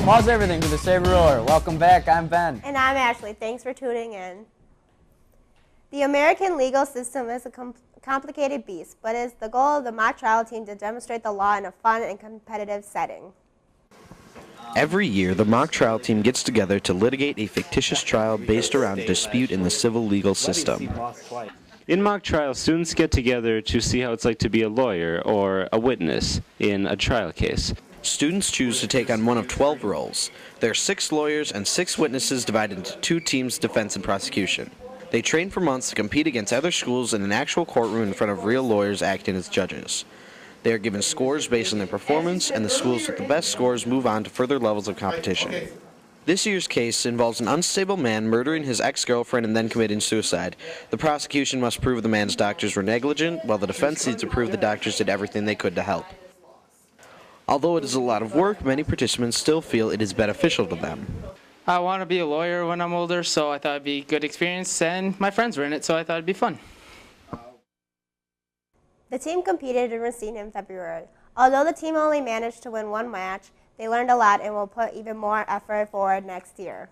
Pause everything for the Saber Roar. Welcome back, I'm Ben. And I'm Ashley. Thanks for tuning in. The American legal system is a complicated beast, but it's the goal of the mock trial team to demonstrate the law in a fun and competitive setting. Every year, the mock trial team gets together to litigate a fictitious trial based around a dispute in the civil legal system. In mock trials, students get together to see how it's like to be a lawyer or a witness in a trial case. Students choose to take on one of 12 roles. There are 6 lawyers and 6 witnesses divided into 2 teams, defense and prosecution. They train for months to compete against other schools in an actual courtroom in front of real lawyers acting as judges. They are given scores based on their performance, and the schools with the best scores move on to further levels of competition. This year's case involves an unstable man murdering his ex-girlfriend and then committing suicide. The prosecution must prove the man's doctors were negligent, while the defense needs to prove the doctors did everything they could to help. Although it is a lot of work, many participants still feel it is beneficial to them. I want to be a lawyer when I'm older, so I thought it'd be a good experience, and my friends were in it, so I thought it'd be fun. The team competed in Racine in February. Although the team only managed to win one match, they learned a lot and will put even more effort forward next year.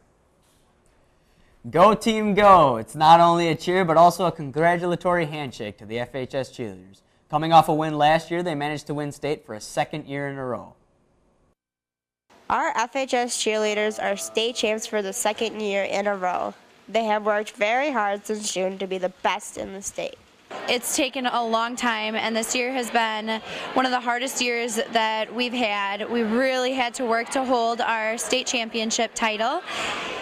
Go team go! It's not only a cheer but also a congratulatory handshake to the FHS cheerleaders. Coming off a win last year, they managed to win state for a second year in a row. Our FHS cheerleaders are state champs for the second year in a row. They have worked very hard since June to be the best in the state. It's taken a long time, and this year has been one of the hardest years that we've had. We really had to work to hold our state championship title,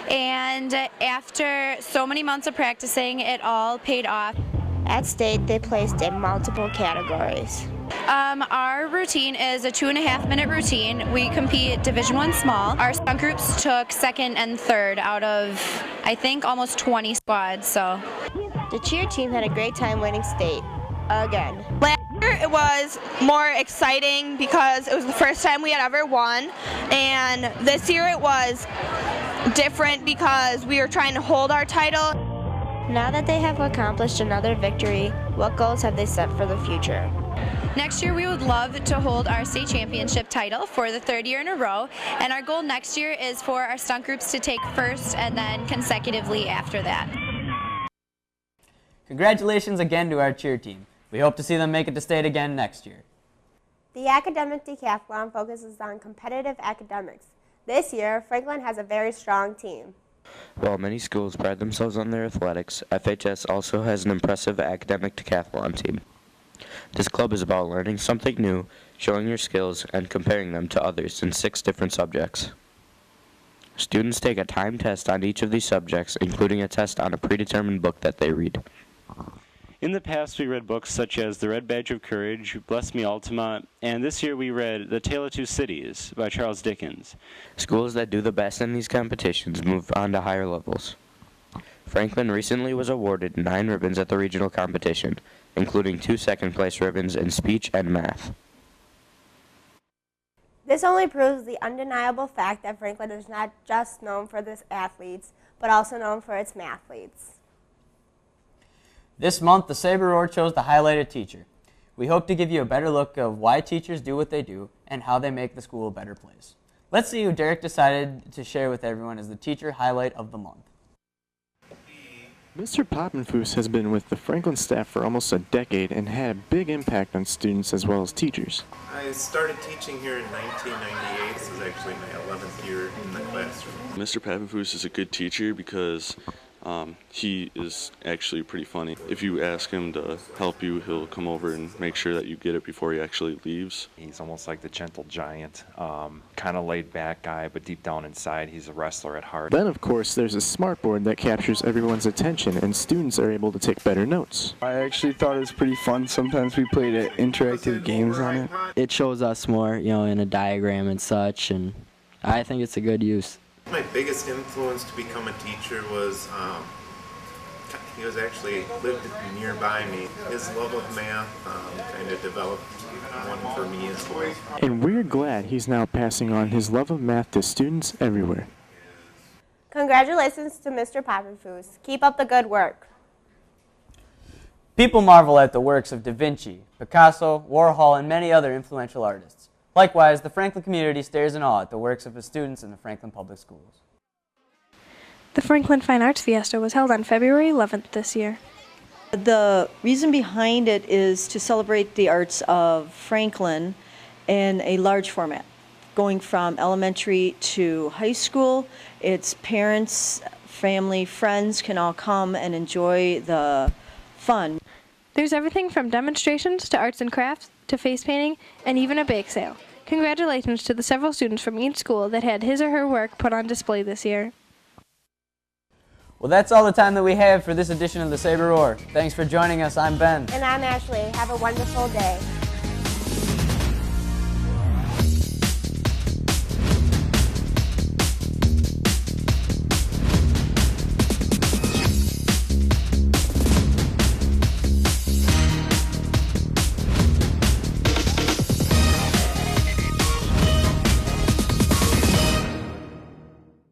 and after so many months of practicing, it all paid off. At state, they placed in multiple categories. Our routine is a 2.5-minute routine. We compete Division I small. Our stunt groups took second and third out of, I think, almost 20 squads. So the cheer team had a great time winning state again. Last year it was more exciting because it was the first time we had ever won, and this year it was different because we were trying to hold our title. Now that they have accomplished another victory, what goals have they set for the future? next year we would love to hold our state championship title for the 3rd year in a row, and our goal next year is for our stunt groups to take first and then consecutively after that. Congratulations again to our cheer team. We hope to see them make it to state again next year. The academic decathlon focuses on competitive academics. This year, Franklin has a very strong team. While many schools pride themselves on their athletics, FHS also has an impressive academic decathlon team. This club is about learning something new, showing your skills, and comparing them to others in 6 different subjects. Students take a timed test on each of these subjects, including a test on a predetermined book that they read. In the past, we read books such as The Red Badge of Courage, Bless Me Altamont, and this year we read The Tale of Two Cities by Charles Dickens. Schools that do the best in these competitions move on to higher levels. Franklin recently was awarded 9 ribbons at the regional competition, including 2 second-place ribbons in speech and math. This only proves the undeniable fact that Franklin is not just known for its athletes, but also known for its mathletes. This month, the Saber Roar chose to highlight a teacher. We hope to give you a better look of why teachers do what they do and how they make the school a better place. Let's see who Derek decided to share with everyone as the teacher highlight of the month. Mr. Poppenfuss has been with the Franklin staff for almost a decade and had a big impact on students as well as teachers. I started teaching here in 1998. This is actually my 11th year in the classroom. Mr. Poppenfuss is a good teacher because he is actually pretty funny. If you ask him to help you, he'll come over and make sure that you get it before he actually leaves. He's almost like the gentle giant, kind of laid back guy, but deep down inside he's a wrestler at heart. Then of course there's a smartboard that captures everyone's attention and students are able to take better notes. I actually thought it was pretty fun. Sometimes we played interactive games on it. It shows us more, in a diagram and such, and I think it's a good use. My biggest influence to become a teacher was, he was actually lived nearby me. His love of math kind of developed one for me as well. And we're glad he's now passing on his love of math to students everywhere. Congratulations to Mr. Poppenfuss. Keep up the good work. People marvel at the works of Da Vinci, Picasso, Warhol, and many other influential artists. Likewise, the Franklin community stares in awe at the works of the students in the Franklin Public Schools. The Franklin Fine Arts Fiesta was held on February 11th this year. The reason behind it is to celebrate the arts of Franklin in a large format. Going from elementary to high school, its parents, family, friends can all come and enjoy the fun. There's everything from demonstrations to arts and crafts to face painting and even a bake sale. Congratulations to the several students from each school that had his or her work put on display this year. Well, that's all the time that we have for this edition of the Saber Roar. Thanks for joining us. I'm Ben. And I'm Ashley. Have a wonderful day.